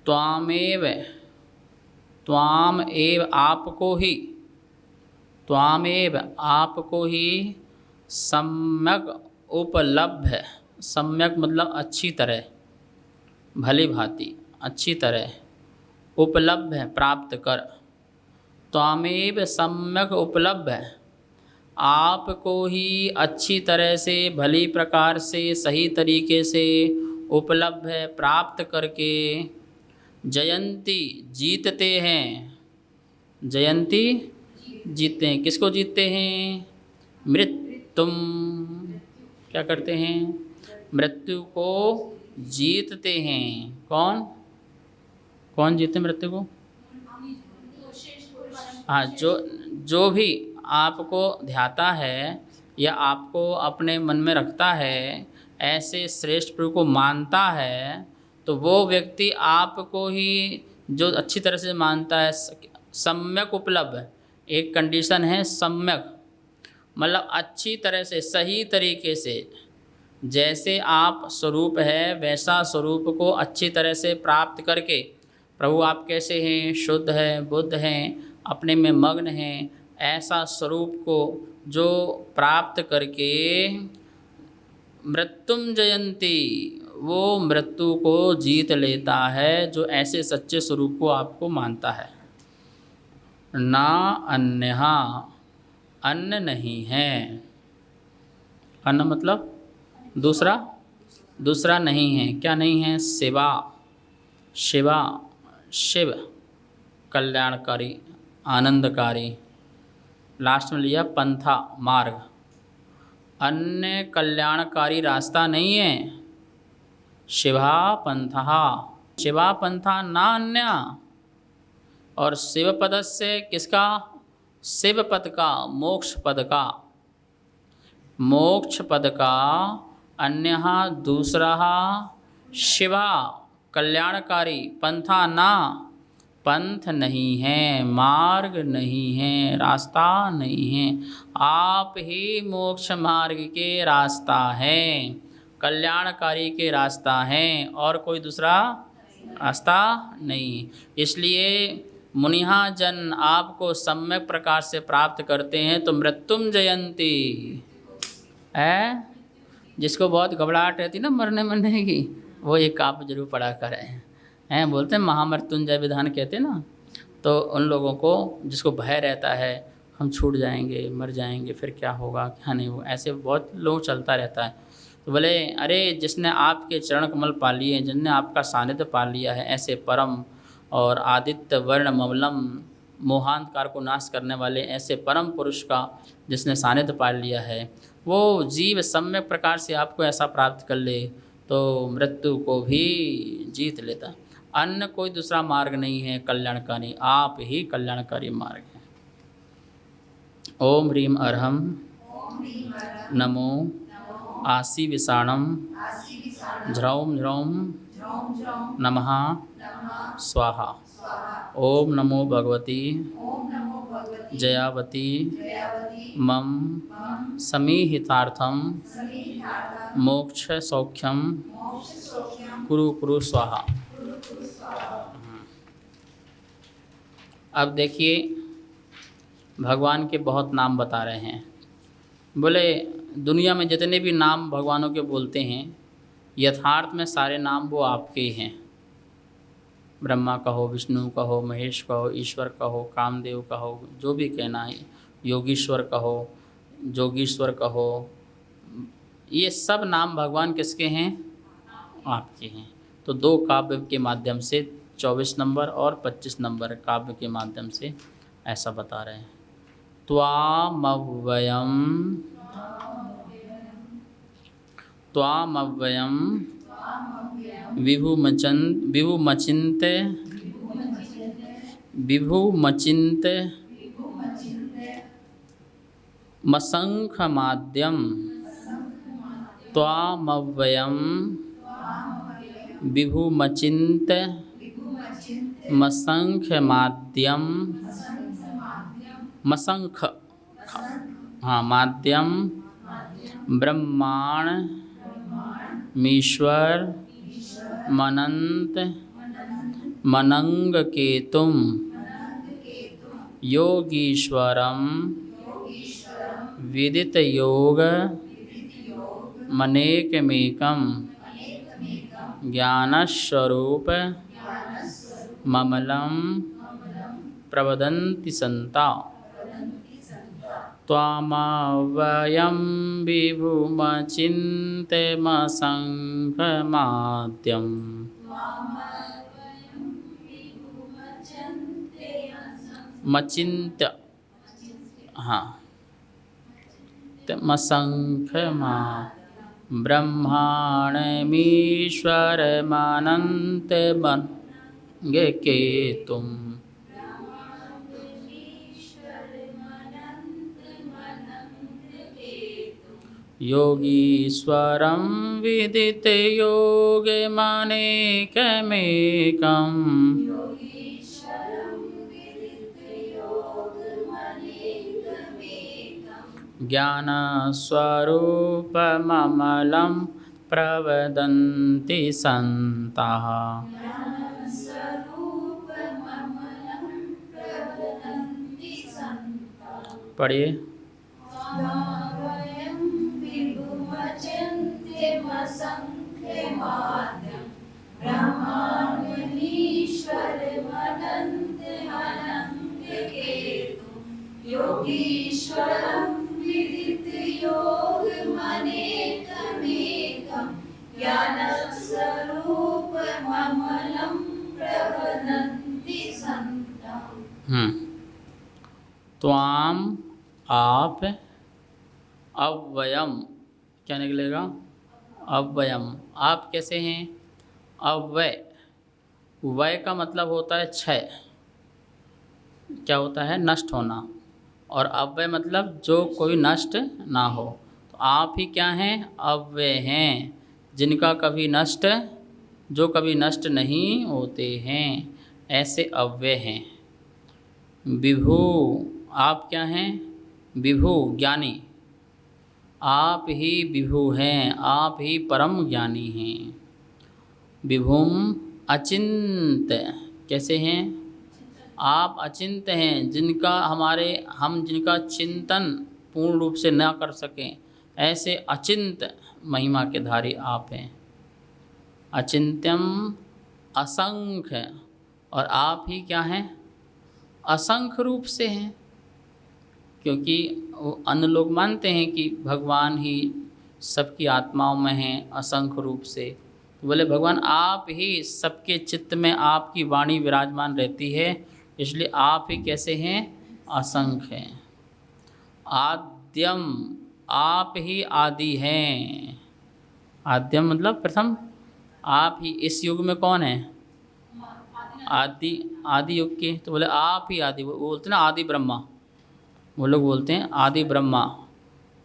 त्वामेव, त्वाम एव आपको ही, त्वामेव आपको ही सम्यक उपलब्ध, सम्यक मतलब अच्छी तरह, भली भांति, अच्छी तरह, उपलब्ध है प्राप्त कर, त्वामेव सम्यक उपलब्ध है, आपको ही अच्छी तरह से, भली प्रकार से, सही तरीके से उपलब्ध है प्राप्त करके, जयंती जीतते हैं, जयंती जीतते हैं, किसको जीतते हैं? मृत्युम, क्या करते हैं? मृत्यु को जीतते हैं। कौन कौन जीते मृत्यु को? हाँ, जो भी आपको ध्याता है या आपको अपने मन में रखता है, ऐसे श्रेष्ठ प्रभु को मानता है, तो वो व्यक्ति आपको ही जो अच्छी तरह से मानता है, सम्यक उपलब्ध, एक कंडीशन है सम्यक, मतलब अच्छी तरह से, सही तरीके से, जैसे आप स्वरूप है वैसा स्वरूप को अच्छी तरह से प्राप्त करके, प्रभु आप कैसे हैं? शुद्ध हैं, बुद्ध हैं, अपने में मग्न हैं, ऐसा स्वरूप को जो प्राप्त करके मृत्युम जयंती, वो मृत्यु को जीत लेता है, जो ऐसे सच्चे स्वरूप को आपको मानता है। ना अन्यहा, अन्य नहीं है, अन्य मतलब दूसरा, दूसरा नहीं है। क्या नहीं है? शिवा, शिवा, शिव कल्याणकारी, आनंदकारी। लास्ट में लिया पंथा, मार्ग, अन्य कल्याणकारी रास्ता नहीं है। शिवा पंथा, शिवा पंथा ना अन्य, और शिव पद से किसका? शिव पद का, मोक्ष पद का, मोक्ष पद का, अन्य दूसरा, शिवा कल्याणकारी, पंथा ना, पंथ नहीं है, मार्ग नहीं है, रास्ता नहीं है, आप ही मोक्ष मार्ग के रास्ता हैं, कल्याणकारी के रास्ता हैं, और कोई दूसरा रास्ता नहीं। इसलिए मुनिहा जन आपको सम्यक प्रकार से प्राप्त करते हैं तो मृत्युम जयंती है। जिसको बहुत घबराहट रहती ना मरने की, वो एक काव्य जरूर पढ़ा कर हैं, बोलते हैं महामृत्युंजय विधान कहते हैं ना, तो उन लोगों को जिसको भय रहता है हम छूट जाएंगे, मर जाएंगे, फिर क्या होगा क्या नहीं होगा, ऐसे बहुत लोग चलता रहता है। तो बोले अरे जिसने आपके चरण कमल पा लिए, जिसने आपका सानिध्य पा लिया है, ऐसे परम और आदित्य वर्ण ममलम मोहांधकार को नाश करने वाले ऐसे परम पुरुष का जिसने सानिध्य पा लिया है, वो जीव सम्यक प्रकार से आपको ऐसा प्राप्त कर ले तो मृत्यु को भी जीत लेता है। अन्य कोई दूसरा मार्ग नहीं है कल्याणकारी, आप ही कल्याणकारी मार्ग है। ओम ह्रीम अर्हम नमो आसी विषाणम झ्रौम झ्रौम नमः स्वाहा। ओम नमो भगवती जयावती मम समीहितार्थम मोक्ष सौख्यम कुरु कुरु स्वाहा। अब देखिए भगवान के बहुत नाम बता रहे हैं। बोले दुनिया में जितने भी नाम भगवानों के बोलते हैं, यथार्थ में सारे नाम वो आपके ही हैं। ब्रह्मा कहो, विष्णु कहो, महेश कहो, ईश्वर कहो, कामदेव कहो, जो भी कहना है, योगीश्वर कहो, जोगीश्वर कहो, ये सब नाम भगवान किसके हैं? आपके हैं। तो दो काव्य के माध्यम से 24 नंबर और 25 नंबर काव्य के माध्यम से ऐसा बता रहे हैं। त्वामव्ययम त्वामव्ययम विभुमचिन्त्य मशंखमाद्यम त्वामव्ययम विभुमचिन्त्य मशंखमाद्यम मशंख, हाँ, माध्यम ब्रह्माण मीश्वर मनंत मनंग केतुम योगीश्वरम विदित योग मनेकमेकम ज्ञानस्वरूप ममलम प्रवदन्ति संता त्वामवयं विभुमचिन्त्यमसङ्ख्यमाद्यम् मचिन्त्य हाँ मसंख्यमा ब्रह्माण्डमीश्वरमनन्तमन्गे केतुम् योगीश्वरं विदितयोगमनेकमेकम् ज्ञानस्वरूपममलं प्रवदन्ति सन्तः। पढ़िए। योगीश्वरं विदित योग मनेकमेकं ज्ञानस्वरूपममलं प्रवदन्ति सन्तः। त्वाम आप अव्ययम क्या निकलेगा? अव्ययम। आप कैसे हैं? अव्यय। वय का मतलब होता है क्षय, क्या होता है? नष्ट होना। और अव्यय मतलब जो कोई नष्ट ना हो। तो आप ही क्या हैं? अव्यय हैं, जिनका कभी नष्ट, जो कभी नष्ट नहीं होते हैं, ऐसे अव्यय हैं। विभु, आप क्या हैं? विभु ज्ञानी। आप ही विभु हैं, आप ही परम ज्ञानी हैं। विभुम अचिंत्य, कैसे हैं? आप अचिंत्य हैं, हम जिनका चिंतन पूर्ण रूप से न कर सकें, ऐसे अचिंत्य महिमा के धारी आप हैं। अचिंत्यम असंख्य, और आप ही क्या हैं? असंख्य रूप से हैं, क्योंकि अन्य लोग मानते हैं कि भगवान ही सबकी आत्माओं में हैं असंख्य रूप से। तो बोले भगवान आप ही सबके चित्त में, आपकी वाणी विराजमान रहती है, इसलिए आप ही कैसे हैं? असंख्य हैं। आद्यम, आप ही आदि हैं। आद्यम मतलब प्रथम। आप ही इस युग में कौन है? आदि युग के। तो बोले आप ही आदि, वो बोलते ना आदि ब्रह्मा, वो लोग बोलते हैं आदि ब्रह्मा।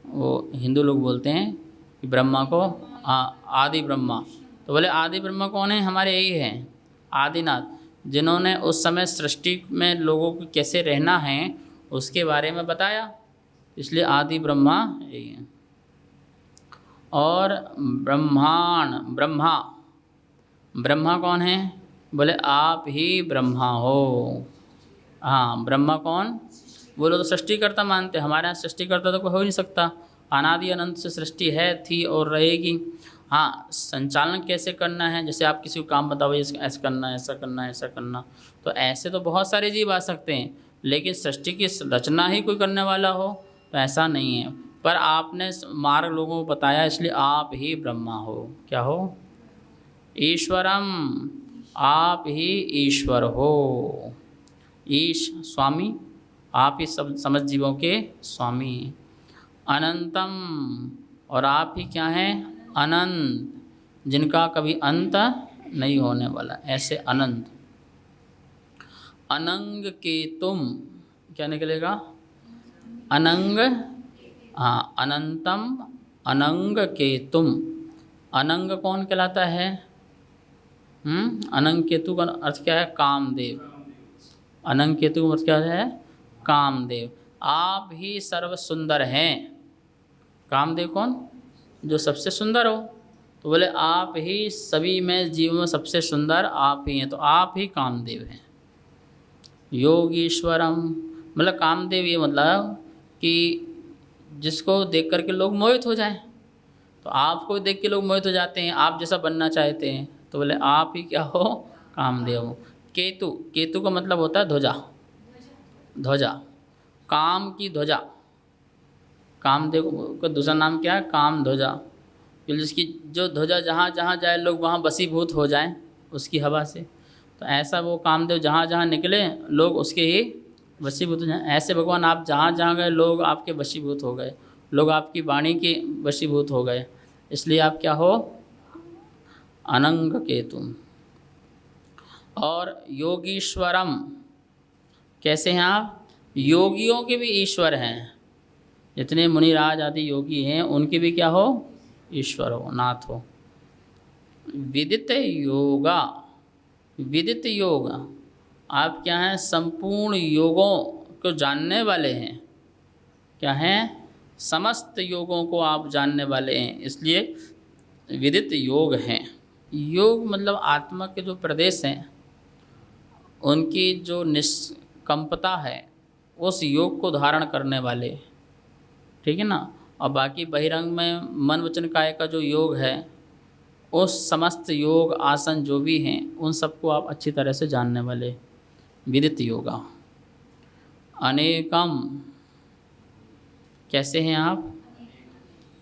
वो हिंदू लोग बोलते हैं कि ब्रह्मा को आदि ब्रह्मा। तो बोले आदि ब्रह्मा कौन है? हमारे यही हैं आदिनाथ, जिन्होंने उस समय सृष्टि में लोगों को कैसे रहना है उसके बारे में बताया, इसलिए आदि ब्रह्मा यही है। और ब्रह्मांड, ब्रह्मा कौन है? बोले आप ही ब्रह्मा हो। हाँ, ब्रह्मा कौन? वो लोग तो सृष्टिकर्ता मानते हैं, हमारे यहाँ सृष्टिकर्ता तो कोई हो ही नहीं सकता। अनादि अनंत से सृष्टि है, थी और रहेगी। हाँ, संचालन कैसे करना है, जैसे आप किसी को काम बताओ ऐसे करना है, ऐसा करना है, ऐसा करना, तो ऐसे तो बहुत सारे जीव आ सकते हैं, लेकिन सृष्टि की रचना ही कोई करने वाला हो तो ऐसा नहीं है। पर आपने मार्ग लोगों को बताया, इसलिए आप ही ब्रह्मा हो। क्या हो? ईश्वरम, आप ही ईश्वर हो। ईश स्वामी, आप ही सब समस्त जीवों के स्वामी। अनंतम, और आप ही क्या हैं? अनंत, जिनका कभी अंत नहीं होने वाला, ऐसे अनंत। अनंग केतुम, क्या निकलेगा? अनंग, हाँ, अनंतम अनंग केतुम। अनंग कौन कहलाता है? अनंग केतु का अर्थ क्या है? कामदेव। अनंग केतु का अर्थ क्या है? कामदेव। आप ही सर्व सुंदर हैं। कामदेव कौन? जो सबसे सुंदर हो। तो तो बोले आप ही सभी में जीवों में सबसे सुंदर आप ही हैं, तो आप ही कामदेव हैं। योगीश्वरम मतलब कामदेव ये मतलब कि जिसको देख करके लोग मोहित हो जाएं, तो आपको देख के लोग मोहित हो जाते हैं, आप जैसा बनना चाहते हैं, तो बोले आप ही क्या हो, कामदेव हो। केतु, केतु का मतलब होता है ध्वजा, ध्वजा, काम की ध्वजा। कामदेव का दूसरा नाम क्या है, काम ध्वजा, कि जिसकी जो ध्वजा जहाँ जहाँ जाए लोग वहाँ वशीभूत हो जाएं उसकी हवा से। तो ऐसा वो कामदेव जहाँ जहाँ निकले लोग उसके ही वशीभूत हो जाएं। ऐसे भगवान आप जहाँ जहाँ गए लोग आपके वशीभूत हो गए, लोग आपकी वाणी के वशीभूत हो गए, इसलिए आप क्या हो, अनंग केतु। और योगीश्वरम कैसे हैं आप, योगियों के भी ईश्वर हैं, जितने मुनिराज आदि योगी हैं उनके भी क्या हो, ईश्वर हो, नाथ हो। विदित योगा, विदित योग आप क्या हैं, संपूर्ण योगों को जानने वाले हैं, क्या हैं, समस्त योगों को आप जानने वाले हैं, इसलिए विदित योग हैं। योग मतलब आत्मा के जो प्रदेश हैं उनकी जो निष्कंपता है उस योग को धारण करने वाले, ठीक है ना। और बाकी बहिरंग में मन वचन काया का जो योग है उस समस्त योग आसन जो भी हैं उन सबको आप अच्छी तरह से जानने वाले, विदित योगा। अनेकम कैसे हैं आप,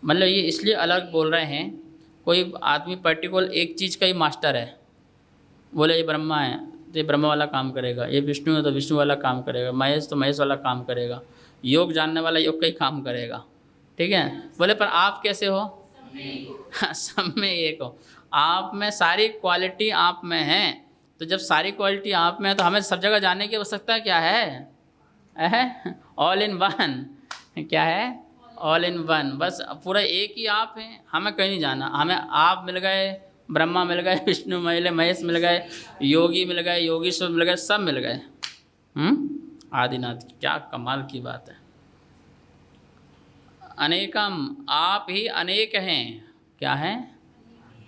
मतलब ये इसलिए अलग बोल रहे हैं, कोई आदमी पर्टिकुलर एक चीज़ का ही मास्टर है, बोले ये ब्रह्मा है तो ये ब्रह्मा वाला काम करेगा, ये विष्णु है तो विष्णु वाला काम करेगा, महेश तो महेश वाला काम करेगा, योग जानने वाला योग का ही काम करेगा, ठीक है। बोले पर आप कैसे हो, सब में एक हो, आप में सारी क्वालिटी आप में है, तो जब सारी क्वालिटी आप में है तो हमें सब जगह जाने की आवश्यकता क्या है, ऑल इन वन, क्या है, ऑल इन वन, बस पूरा एक ही आप हैं, हमें कहीं नहीं जाना, हमें आप मिल गए, ब्रह्मा मिल गए, विष्णु मिले, महेश मिल गए, योगी मिल गए, योगीश्वर मिल गए, सब मिल गए, आदिनाथ, क्या कमाल की बात है। अनेकम आप ही अनेक हैं, क्या है,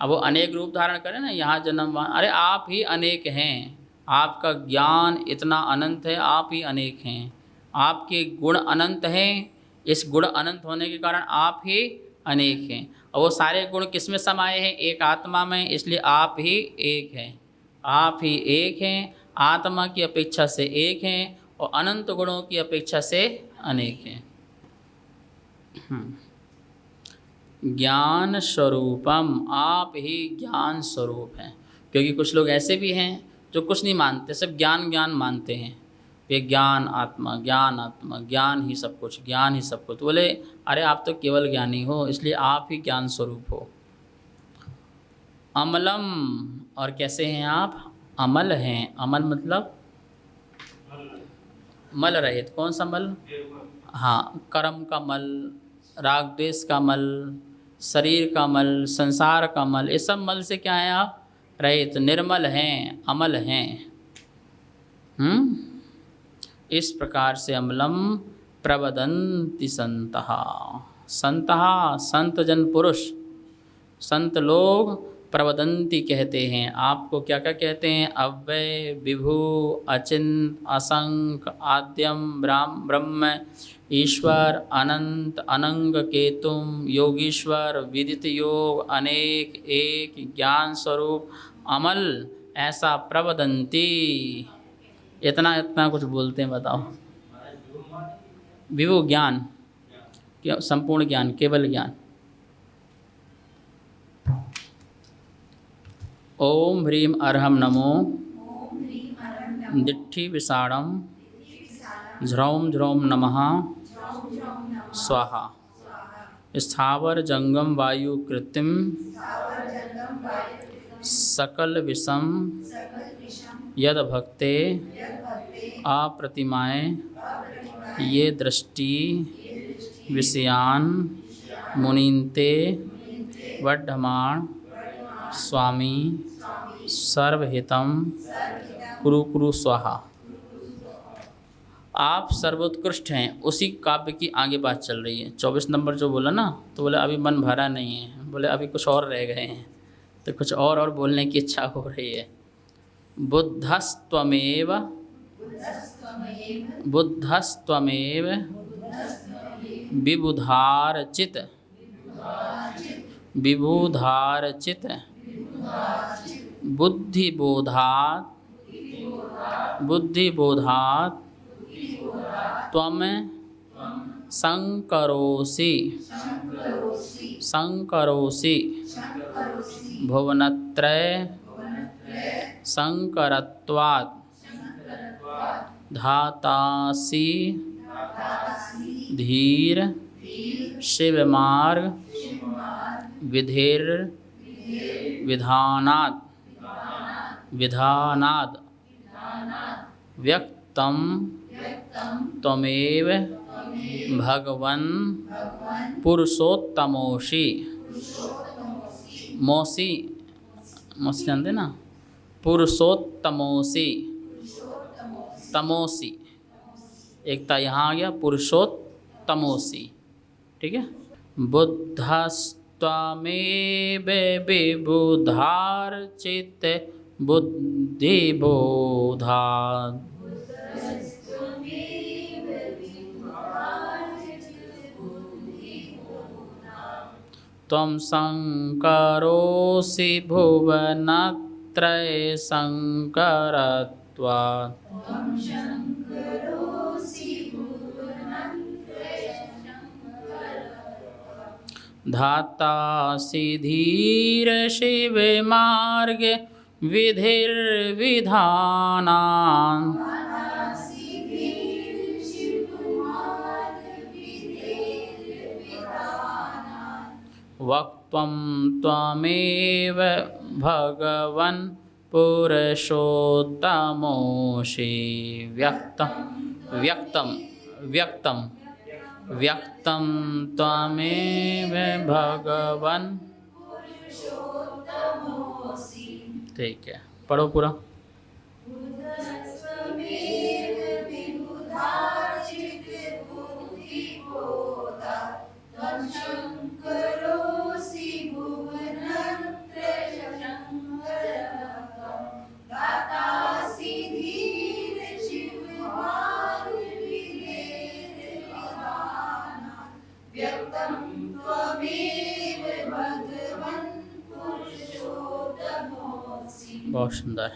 अब वो अनेक रूप धारण करें ना, यहाँ जन्म वहाँ, अरे आप ही अनेक हैं, आपका ज्ञान इतना अनंत है, आप ही अनेक हैं, आपके गुण अनंत हैं, इस गुण अनंत होने के कारण आप ही अनेक हैं, और वो सारे गुण किस में समाये हैं, एक आत्मा में, इसलिए आप ही एक हैं, आप ही एक हैं, आत्मा की अपेक्षा से एक हैं और अनंत गुणों की अपेक्षा से अनेक हैं। ज्ञान स्वरूपम आप ही ज्ञान स्वरूप हैं, क्योंकि कुछ लोग ऐसे भी हैं जो कुछ नहीं मानते, सब ज्ञान ज्ञान मानते हैं, ये ज्ञान आत्मा, ज्ञान आत्मा, ज्ञान ही सब कुछ, ज्ञान ही सब कुछ। बोले अरे आप तो केवल ज्ञानी हो, इसलिए आप ही ज्ञान स्वरूप हो। अमलम, और कैसे हैं आप, अमल हैं, अमल मतलब मल रहित, कौन सा मल, हाँ, कर्म का मल, राग द्वेष का मल, शरीर का मल, संसार का मल, ये सब मल से क्या है आप रहित, निर्मल हैं, अमल हैं। इस प्रकार से अमलम प्रवदन्ति संतः, संतः संत जन पुरुष, संत लोग प्रवदन्ति कहते हैं, आपको क्या क्या कहते हैं, अव्यय, विभु, अचिंत, असंख्य, आद्यम, ब्रह्म, ईश्वर, अनंत, अनंग, केतुम, योगीश्वर, विदित योग, अनेक, एक, ज्ञान स्वरूप, अमल, ऐसा प्रवदन्ति, इतना कुछ बोलते हैं, बताओ। विभु ज्ञान, संपूर्ण ज्ञान, केवल ज्ञान। ओम ह्रीम अर्हम नमो दिट्ठी विषाणम झ्रौम झ्रौम नमः स्वाहा। स्थावर जंगम वायु कृत्रिम सकल विषम यद भक्ते अप्रतिमाए ये दृष्टि विषयान मुनीन्ते वड्ढमाण स्वामी सर्वहितम कुरु कुरु स्वाहा। आप सर्वोत्कृष्ट हैं, उसी काव्य की आगे बात चल रही है। 24 नंबर जो बोला ना, तो बोला अभी मन भरा नहीं है, बोले अभी कुछ और रह गए हैं, तो कुछ और बोलने की इच्छा हो रही है। बुद्धस्त्वमेव बुद्धस्त्वमेव विबुधार्चित विबुधार्चित बुद्धिबोधात् बुद्धिबोधात् त्वं संकरोसि संकरोसि भुवनत्रय संकरत्वात् धातासि धीर शिवमार्ग विधानात् विधानात् व्यक्तं त्वमेव भगवन् पुरुषोत्तमोषि मोसी मोसी जानते ना, पुरुषोत्तमोषि तमोसी, एकता यहाँ आ गया, पुरुषोत्तमोसी। ठीक है। बुद्धस्त्वमेव विबुधार्चित बुद्धिबोधात् त्वं संकरोसि भुवनत्रय संकरत्वात् धातासि धीर शिव मार्ग विधिर्विधानान् वक्त्वं त्वमेव भगवन् पुरुषोत्तमोषि व्यक्तं व्यक्तं व्यक्तं व्यक्तं त्वमेव भगवन्। ठीक है, पढ़ो पूरा। बहुत सुंदर।